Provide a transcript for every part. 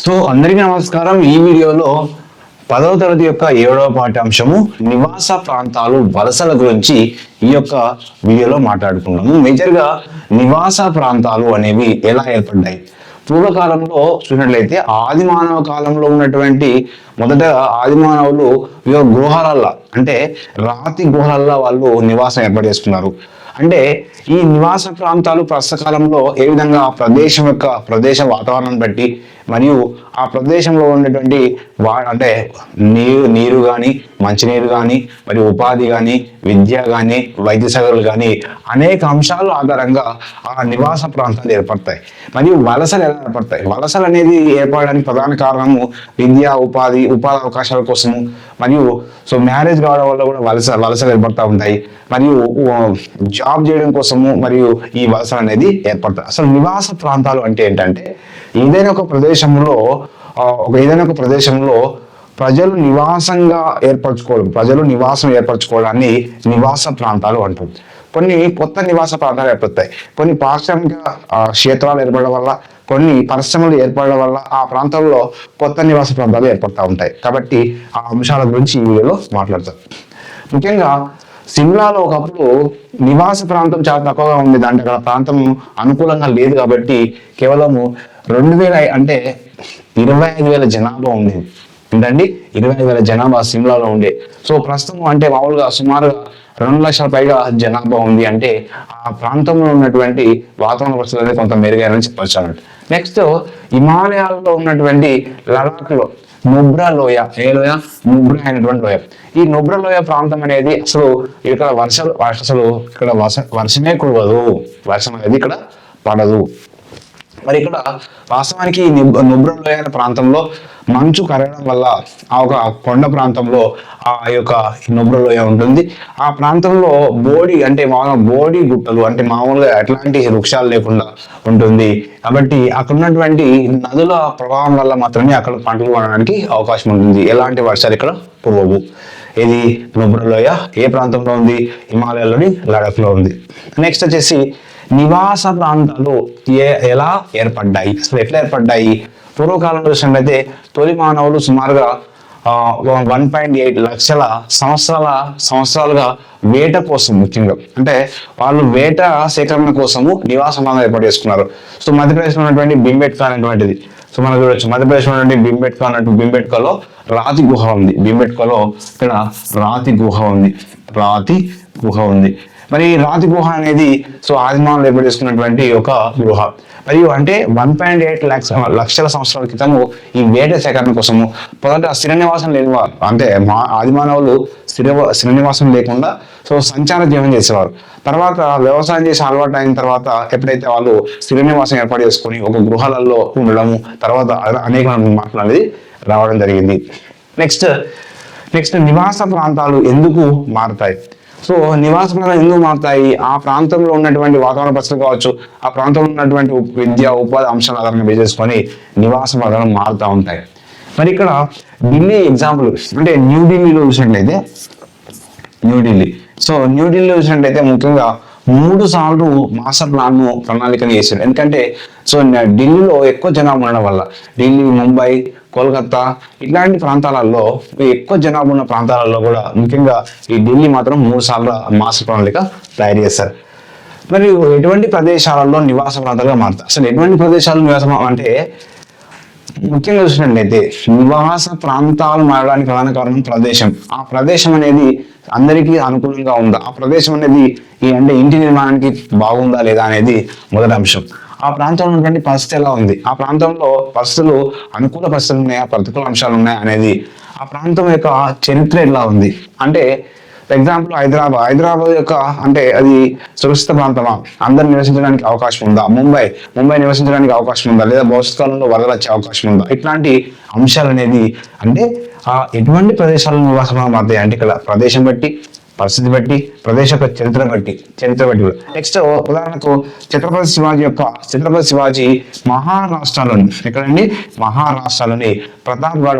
So అందరికీ నమస్కారం. ఈ వీడియోలో 10వ తరగతి యొక్క 7వ పాఠ్యాంశము నివాస ప్రాంతాలు వలసల గురించి ఈ యొక్క వీడియోలో మాట్లాడుకున్నాము. మేజర్గా నివాస ప్రాంతాలు అనేవి ఎలా ఏర్పడ్డాయి? పూర్వకాలంలో చూసినట్లయితే ఆది మానవ కాలంలో ఉన్నటువంటి మొదట ఆది మానవులు గుహలల్లా అంటే రాతి గుహలల్లా వాళ్ళు నివాసం ఏర్పాటు చేసుకున్నారు. అంటే ఈ నివాస ప్రాంతాలు ప్రస్తుత కాలంలో ఏ విధంగా ఆ ప్రదేశం యొక్క ప్రదేశ వాతావరణం బట్టి మరియు ఆ ప్రదేశంలో ఉన్నటువంటి అంటే నీరు కానీ మంచినీరు కానీ మరియు ఉపాధి కానీ విద్య కానీ వైద్య సేవలు కానీ అనేక అంశాల ఆధారంగా ఆ నివాస ప్రాంతాలు ఏర్పడతాయి. మరియు వలసలు ఎలా ఏర్పడతాయి? వలసలు అనేది ఏర్పడడానికి ప్రధాన కారణము విద్య ఉపాధి అవకాశాల కోసము మరియు మ్యారేజ్ కావడం వల్ల కూడా వలసలు ఏర్పడతా ఉంటాయి. మరియు జాబ్ చేయడం కోసము మరియు ఈ వలసలు అనేది ఏర్పడతాయి. అసలు నివాస ప్రాంతాలు అంటే ఏంటంటే ఏదైనా ఒక ప్రదేశంలో ప్రజలు నివాసం ఏర్పరచుకోవడాన్ని నివాస ప్రాంతాలు అంటారు. కొన్ని కొత్త నివాస ప్రాంతాలు ఏర్పడతాయి. కొన్ని పారిశ్రామిక క్షేత్రాలు ఏర్పడడం వల్ల, కొన్ని పరిశ్రమలు ఏర్పడడం వల్ల ఆ ప్రాంతాల్లో కొత్త నివాస ప్రాంతాలు ఏర్పడతా ఉంటాయి. కాబట్టి ఆ అంశాల గురించి ఈ వీడియోలో మాట్లాడతారు. ముఖ్యంగా సిమ్లాలో ఒకప్పుడు నివాస ప్రాంతం చాలా తక్కువగా ఉండేది. అంటే అక్కడ ప్రాంతం అనుకూలంగా లేదు కాబట్టి కేవలము 2000 అంటే 25,000 జనాభా ఉండేది. ఏంటండి 25,000 జనాభా సిమ్లాలో ఉండే. ప్రస్తుతం అంటే మామూలుగా సుమారుగా 2 లక్షల పైగా జనాభా ఉంది. అంటే ఆ ప్రాంతంలో ఉన్నటువంటి వాతావరణ పరిస్థితులు అనేది కొంత మెరుగైనని చెప్పొచ్చు అన్నట్టు. నెక్స్ట్ హిమాలయాల్లో ఉన్నటువంటి లడాఖ్లో నుబ్రా లోయ, నుబ్రా అయినటువంటి లోయ. ఈ నుబ్రా లోయ ప్రాంతం అనేది ఇక్కడ వర్షమే కురవదు, వర్షం అనేది ఇక్కడ పడదు. మరి ఇక్కడ వాస్తవానికి నుబ్రా లోయ అనే ప్రాంతంలో మంచు కరగడం వల్ల ఆ ఒక కొండ ప్రాంతంలో ఆ యొక్క నుబ్రా లోయ ఉంటుంది. ఆ ప్రాంతంలో బోడి గుట్టలు అంటే మామూలుగా ఎట్లాంటి వృక్షాలు లేకుండా ఉంటుంది. కాబట్టి అక్కడ ఉన్నటువంటి నదుల ప్రభావం వల్ల మాత్రమే అక్కడ పంటలు పండడానికి అవకాశం ఉంటుంది. ఎలాంటి వర్షాలు ఇక్కడ కురవవు. ఇది నుబ్రా లోయ ఏ ప్రాంతంలో ఉంది? హిమాలయాల్లోని లడాఖ్లో ఉంది. నెక్స్ట్ వచ్చేసి నివాస ప్రాంతాలు ఎలా ఏర్పడ్డాయి? అసలు ఎట్లా ఏర్పడ్డాయి? పూర్వకాలంలో చూసినట్లయితే తొలి మానవులు సుమారుగా 1.8 లక్షల సంవత్సరాలుగా వేట కోసం, ముఖ్యంగా అంటే వాళ్ళు వేట సేకరణ కోసము నివాస ప్రాంతాలు ఏర్పాటు చేసుకున్నారు. మధ్యప్రదేశ్లో ఉన్నటువంటి భీంబెట్కా అనేటువంటిది మనం చూడొచ్చు. మధ్యప్రదేశ్లో ఉన్నటువంటి భీంబెట్కాలో రాతి గుహ ఉంది. భీంబెట్కాలో ఇక్కడ రాతి గుహ ఉంది. మరి రాతి గుహ అనేది ఆది మానవులు ఏర్పాటు చేసుకున్నటువంటి ఒక గుహ. మరియు అంటే 1.8 లక్షల సంవత్సరాల క్రితము ఈ వేట సేకరణ కోసము మొదట స్థిర నివాసం లేనివారు, అంటే ఆది మానవులు స్థిర నివాసం లేకుండా సంచార జీవనం చేసేవారు. తర్వాత వ్యవసాయం చేసి అలవాటు అయిన తర్వాత ఎప్పుడైతే వాళ్ళు స్థిర నివాసం ఏర్పాటు చేసుకొని ఒక గృహాలలో ఉండడము, తర్వాత అనేక మార్పులు అనేది రావడం జరిగింది. నెక్స్ట్ నివాస ప్రాంతాలు ఎందుకు మారుతాయి? నివాస ప్రాంతాలు ఎందుకు మారుతాయి? ఆ ప్రాంతంలో ఉన్నటువంటి వాతావరణ పరిస్థితులు కావచ్చు, ఆ ప్రాంతంలో ఉన్నటువంటి విద్య ఉపాధి అంశాల ఆధారంగా బేస్ చేసుకొని నివాస ప్రాంతాలు మారుతూ ఉంటాయి. మరి ఇక్కడ ఢిల్లీ ఎగ్జాంపుల్ అంటే న్యూఢిల్లీలో చూసినట్లయితే ముఖ్యంగా 3 సార్లు మాస్టర్ ప్రణాళికను చేశారు. ఎందుకంటే ఢిల్లీలో ఎక్కువ జనాభా ఉండడం వల్ల ఢిల్లీ, ముంబై, కోల్కతా ఇట్లాంటి ప్రాంతాలలో ఎక్కువ జనాభా ఉన్న ప్రాంతాలలో కూడా ముఖ్యంగా ఈ ఢిల్లీ మాత్రం 3 సార్లు మాస్టర్ ప్రణాళిక తయారు చేశారు. మరి ఎటువంటి ప్రదేశాలలో నివాస ప్రాంతాలుగా మారుతాయి? అసలు ఎటువంటి ప్రదేశాలు నివాసం అంటే ముఖ్యంగా చూసినట్లయితే నివాస ప్రాంతాలు మారడానికి ప్రధాన కారణం ప్రదేశం. ఆ ప్రదేశం అనేది అందరికీ అనుకూలంగా ఉందా? ఆ ప్రదేశం అనేది అంటే ఇంటి నిర్మాణానికి బాగుందా లేదా అనేది మొదటి అంశం. ఆ ప్రాంతంలో ఉన్నటువంటి పరిస్థితి ఎలా ఉంది? ఆ ప్రాంతంలో అనుకూల పరిస్థితులు ఉన్నాయా, ప్రతికూల అంశాలు ఉన్నాయా అనేది, ఆ ప్రాంతం యొక్క చరిత్ర ఎలా ఉంది? అంటే ఎగ్జాంపుల్ హైదరాబాద్ యొక్క అంటే అది సురక్షిత ప్రాంతమా? అందరు నివసించడానికి అవకాశం ఉందా? ముంబై నివసించడానికి అవకాశం ఉందా? లేదా భవిష్యత్ కాలంలో వరదలు వచ్చే అవకాశం ఉందా? ఇట్లాంటి అంశాలు అనేది అంటే ఎటువంటి ప్రదేశాలను నివాసంగా మారుతాయి అంటే ఇక్కడ ప్రదేశం బట్టి, పరిస్థితి బట్టి, ప్రదేశ చరిత్ర బట్టి. నెక్స్ట్ ఉదాహరణకు ఛత్రపతి శివాజీ మహారాష్ట్రలోని ఎక్కడండి? మహారాష్ట్రలోని ప్రతాప్గఢ్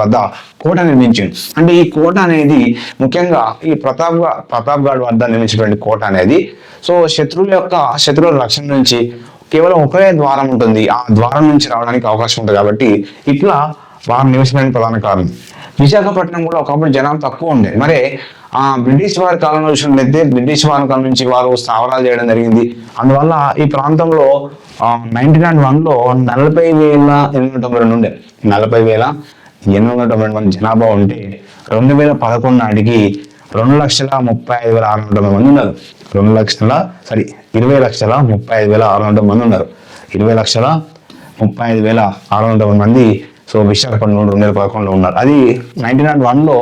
వద్ద కోట నిర్మించింది. అంటే ఈ కోట అనేది ముఖ్యంగా ఈ ప్రతాప్గఢ్ వద్ద నిర్మించినటువంటి కోట అనేది శత్రువుల రక్షణ నుంచి కేవలం ఒకే ద్వారం ఉంటుంది, ఆ ద్వారం నుంచి రావడానికి అవకాశం ఉంటుంది. కాబట్టి ఇట్లా వారు నివసించడానికి ప్రధాన కారణం. విశాఖపట్నం కూడా ఒకప్పుడు జనాభా తక్కువ ఉండే. మరి బ్రిటిష్ వారి కాలంలో చూసినట్లయితే బ్రిటిష్ వారి కాలం నుంచి వారు స్థావరాలు చేయడం జరిగింది. అందువల్ల ఈ ప్రాంతంలో 1901లో 40,892 ఉండే. 40,892 మంది జనాభా ఉంటే 2011 నాటికి 2,35,600 మంది ఉన్నారు. 20,35,600 మంది ఉన్నారు. 20,35,600 మంది సో విశాఖపట్నంలో 2011లో ఉన్నారు. అది 1901లో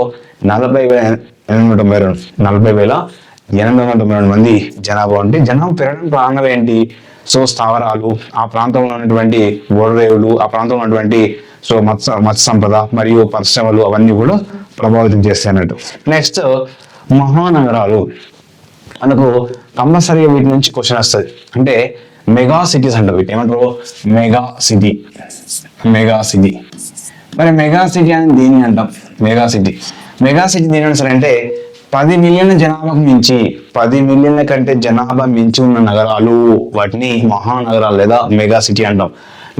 40,892 మంది జనాభా ఉంటే జనాభా పెరగడం కారణం ఏంటి? సో స్థావరాలు, ఆ ప్రాంతంలో ఉన్నటువంటి ఓడరేవులు, ఆ ప్రాంతంలో ఉన్నటువంటి సో మత్స్య సంపద మరియు పరిశ్రమలు అవన్నీ కూడా ప్రభావితం చేస్తాయి అన్నట్టు. నెక్స్ట్ మహానగరాలు. మనకు కంపల్సరీగా వీటి నుంచి క్వశ్చన్ వస్తుంది. అంటే మెగా సిటీస్ అంటారు. వీటి ఏమంటారు? Mega city. మరి మెగా సిటీ అని దీన్ని అంటాం. మెగా సిటీ దేని అంటే 10 మిలియన్ల జనాభాకు మించి 10 మిలియన్ల కంటే జనాభా మించి ఉన్న నగరాలు, వాటిని మహానగరాలు లేదా మెగా సిటీ అంటాం.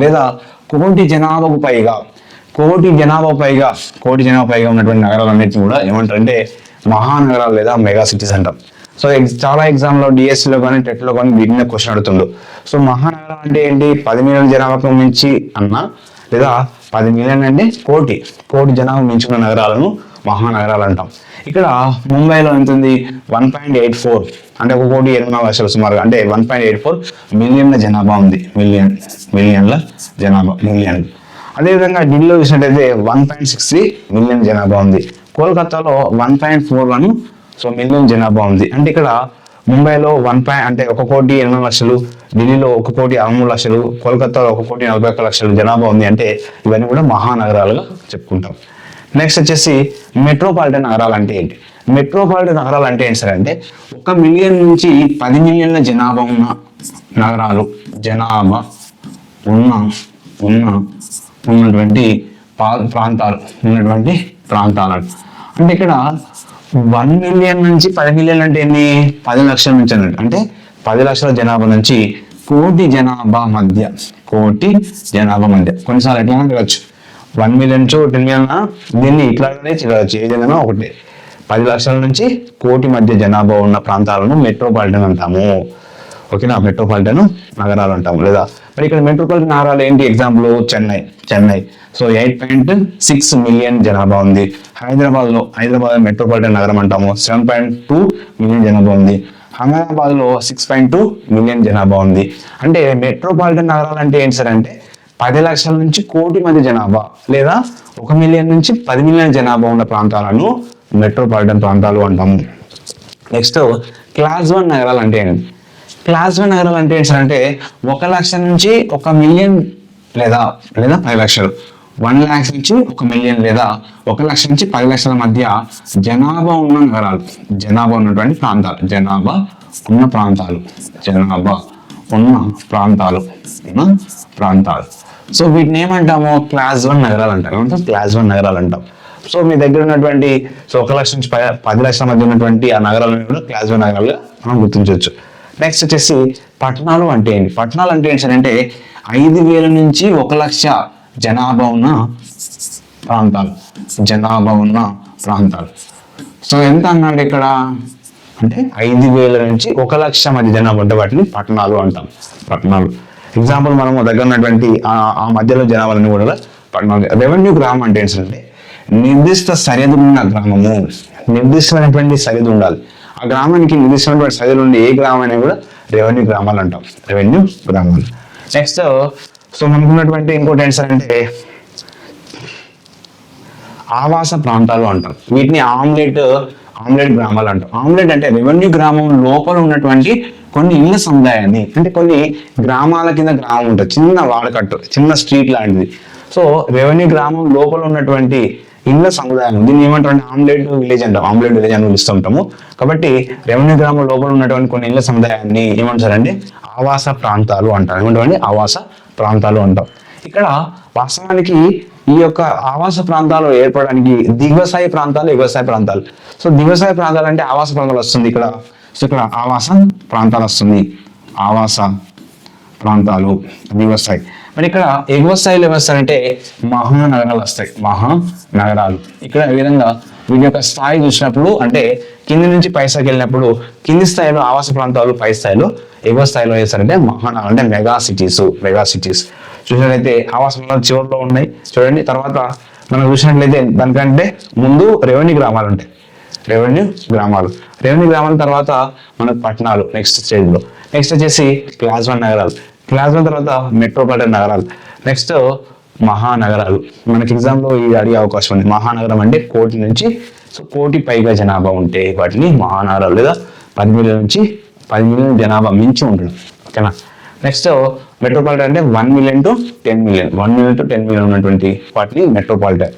లేదా కోటి జనాభాకు పైగా ఉన్నటువంటి నగరాలన్నిటిని కూడా ఏమంటారంటే మహానగరాలు లేదా మెగా సిటీస్ అంటాం. సో చాలా ఎగ్జామ్లో డిఎస్సిలో కానీ టెట్లో కానీ వీటిని క్వశ్చన్ అడుగుతుండు. సో మహానగరం అంటే ఏంటి? 10 మిలియన్ల జనాభాకు మించి అన్నా, లేదా 10 మిలియన్ అంటే కోటి జనాభా మించి ఉన్న నగరాలను మహానగరాలు అంటాం. ఇక్కడ ముంబైలో ఎంత ఉంది? 1.84 అంటే 1,80,00,000 సుమారుగా, అంటే 1.84 మిలియన్ల జనాభా ఉంది. మిలియన్ల జనాభా. అదేవిధంగా ఢిల్లీలో చూసినట్టయితే 1.63 మిలియన్ జనాభా ఉంది. కోల్కతాలో 1.41 సో మిలియన్ జనాభా ఉంది. అంటే ఇక్కడ ముంబైలో 1,80,00,000, ఢిల్లీలో 1,63,00,000, కోల్కతాలో 1,41,00,000 జనాభా ఉంది. అంటే ఇవన్నీ కూడా మహానగరాలుగా చెప్పుకుంటాం. నెక్స్ట్ వచ్చేసి మెట్రోపాలిటన్ నగరాలు అంటే ఏంటి? మెట్రోపాలిటన్ నగరాలు అంటే ఏంటి సార్ అంటే 1 మిలియన్ నుంచి 10 మిలియన్ల జనాభా ఉన్న నగరాలు, ఉన్నటువంటి ప్రాంతాలు అంటే ఇక్కడ 1 మిలియన్ నుంచి 10 మిలియన్ అంటే ఎన్ని? 10 లక్షల నుంచి అన్నట్టు. అంటే 10 లక్షల జనాభా నుంచి కోటి జనాభా మధ్య. కొన్నిసార్లు ఎట్లా తిరగచ్చు, 1 మిలియన్ టు 10 మిలియన్ దీన్ని ఇట్లానే తిరగచ్చు. ఏ విధంగా ఒకటే. 10 లక్షల నుంచి కోటి మధ్య జనాభా ఉన్న ప్రాంతాలను మెట్రోపాలిటన్ అంటాము. ఓకేనా? మెట్రోపాలిటన్ నగరాలు అంటాము. లేదా మరి ఇక్కడ మెట్రోపాలిటన్ నగరాలు ఏంటి? ఎగ్జాంపుల్ చెన్నై సో 8.6 మిలియన్ జనాభా ఉంది. హైదరాబాద్ మెట్రోపాలిటన్ నగరం అంటాము. 7.2 మిలియన్ జనాభా ఉంది. అహ్మదాబాద్లో 6.2 మిలియన్ జనాభా ఉంది. అంటే మెట్రోపాలిటన్ నగరాలు అంటే ఏంటి సార్ అంటే 10 లక్షల నుంచి కోటి మధ్య జనాభా, లేదా 1 మిలియన్ నుంచి 10 మిలియన్ జనాభా ఉన్న ప్రాంతాలను మెట్రోపాలిటన్ ప్రాంతాలు అంటాము. నెక్స్ట్ క్లాస్ 1 నగరాలు అంటే ఏంటి? క్లాస్ 1 నగరాలు అంటే ఏంటి సార్ అంటే 1 లక్ష నుంచి 1 మిలియన్ లేదా 10 లక్షలు, 1 లాక్స్ నుంచి 1 మిలియన్ లేదా 1 లక్ష నుంచి 10 లక్షల మధ్య జనాభా ఉన్న నగరాలు, జనాభా ఉన్న ప్రాంతాలు. సో వీటిని ఏమంటాము? క్లాస్ 1 నగరాలు అంటాం. సో మీ దగ్గర ఉన్నటువంటి 1 లక్ష నుంచి 10 లక్షల మధ్య ఉన్నటువంటి ఆ నగరాలను కూడా క్లాస్ 1 నగరాలుగా మనం గుర్తించవచ్చు. నెక్స్ట్ వచ్చేసి పట్టణాలు అంటే ఏంటి? పట్టణాలు అంటే ఏంటి అంటే 5,000 నుంచి 1 లక్ష జనాభా ఉన్న ప్రాంతాలు. సో ఎంత అన్నాడు ఇక్కడ అంటే 5,000 నుంచి 1 లక్ష మధ్య జనాభా ఉంటే వాటిని పట్టణాలు అంటాం. ఎగ్జాంపుల్ మనం దగ్గర ఉన్నటువంటి ఆ మధ్యలో జనాభాలను కూడా పట్టణాలు. రెవెన్యూ గ్రామం అంటే ఏంటంటే నిర్దిష్ట సరిహద్దు ఉన్న గ్రామము. నిర్దిష్టమైనటువంటి సరిహద్దు ఉండాలి. ఆ గ్రామానికి నిర్దిష్టమైనటువంటి సరిహద్దు ఉండే ఏ గ్రామం అయినా కూడా రెవెన్యూ గ్రామాలు అంటాం. నెక్స్ట్ సో మనకున్నటువంటి ఇంకోటి ఏంటంటే ఆవాస ప్రాంతాలు అంటాం. వీటిని ఆమ్లెట్ గ్రామాలు అంటాం. ఆమ్లెట్ అంటే రెవెన్యూ గ్రామం లోపల ఉన్నటువంటి కొన్ని ఇళ్ల సముదాయాన్ని, అంటే కొన్ని గ్రామాల కింద గ్రామం ఉంటుంది, చిన్న వాడకట్టు, చిన్న స్ట్రీట్ లాంటిది. సో రెవెన్యూ గ్రామం లోపల ఉన్నటువంటి ఇళ్ల సముదాయం, దీన్ని ఏమంటారు? ఆమ్లెట్ విలేజ్ అంటాం. ఆమ్లెట్ విలేజ్ అని పిలుస్తుంటాము. కాబట్టి రెవెన్యూ గ్రామం లోపల ఉన్నటువంటి కొన్ని ఇళ్ల సముదాయాన్ని ఏమంటారంటే ఆవాస ప్రాంతాలు అంటాం. ఇక్కడ వాస్తవానికి ఈ యొక్క ఆవాస ప్రాంతాలు ఏర్పడడానికి దిగువసాయి ప్రాంతాలు, ఎగువసాయి ప్రాంతాలు. సో దిగువసాయి ప్రాంతాలు అంటే ఆవాస ప్రాంతాలు వస్తుంది ఇక్కడ. సో ఇక్కడ ఆవాస ప్రాంతాలు వస్తుంది. ఆవాస ప్రాంతాలు అవి వస్తాయి. మరి ఇక్కడ ఎగువ స్థాయిలో ఏమొస్తాయంటే మహానగరాలు వస్తాయి. మహానగరాలు ఇక్కడ ఈ విధంగా వీటి యొక్క స్థాయి చూసినప్పుడు అంటే కింది నుంచి పై స్థాయికి వెళ్ళినప్పుడు కింది స్థాయిలో ఆవాస ప్రాంతాలు, పై స్థాయిలో ఎగువ స్థాయిలో వేస్తారంటే మహానగరాలు అంటే మెగా సిటీస్ చూసినట్లయితే ఆవాస ప్రాంతాలు చివరిలో ఉన్నాయి చూడండి. తర్వాత మనం చూసినట్లయితే దానికంటే ముందు రెవెన్యూ గ్రామాలు ఉంటాయి. రెవెన్యూ గ్రామాల తర్వాత మనకు పట్టణాలు నెక్స్ట్ స్టేజ్లో. నెక్స్ట్ వచ్చేసి క్లాస్ 1 నగరాలు, క్లాస్ 1 తర్వాత మెట్రోపాలిటన్ నగరాలు, నెక్స్ట్ మహానగరాలు. మనకి ఎగ్జామ్లో ఇది అడిగే అవకాశం ఉంది. మహానగరం అంటే కోటి పైగా జనాభా ఉంటే వాటిని మహానగరాలు, లేదా 10 మిలియన్ నుంచి 10 మిలియన్ జనాభా మించి ఉండడం. ఓకేనా. నెక్స్ట్ మెట్రోపాలిటన్ అంటే 1 మిలియన్ to 10 మిలియన్ ఉన్నటువంటి వాటిని మెట్రోపాలిటన్.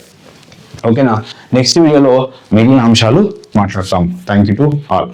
ఓకేనా. నెక్స్ట్ వీడియోలో మిగిలిన అంశాలు మాట్లాడతాం. Thank you to all.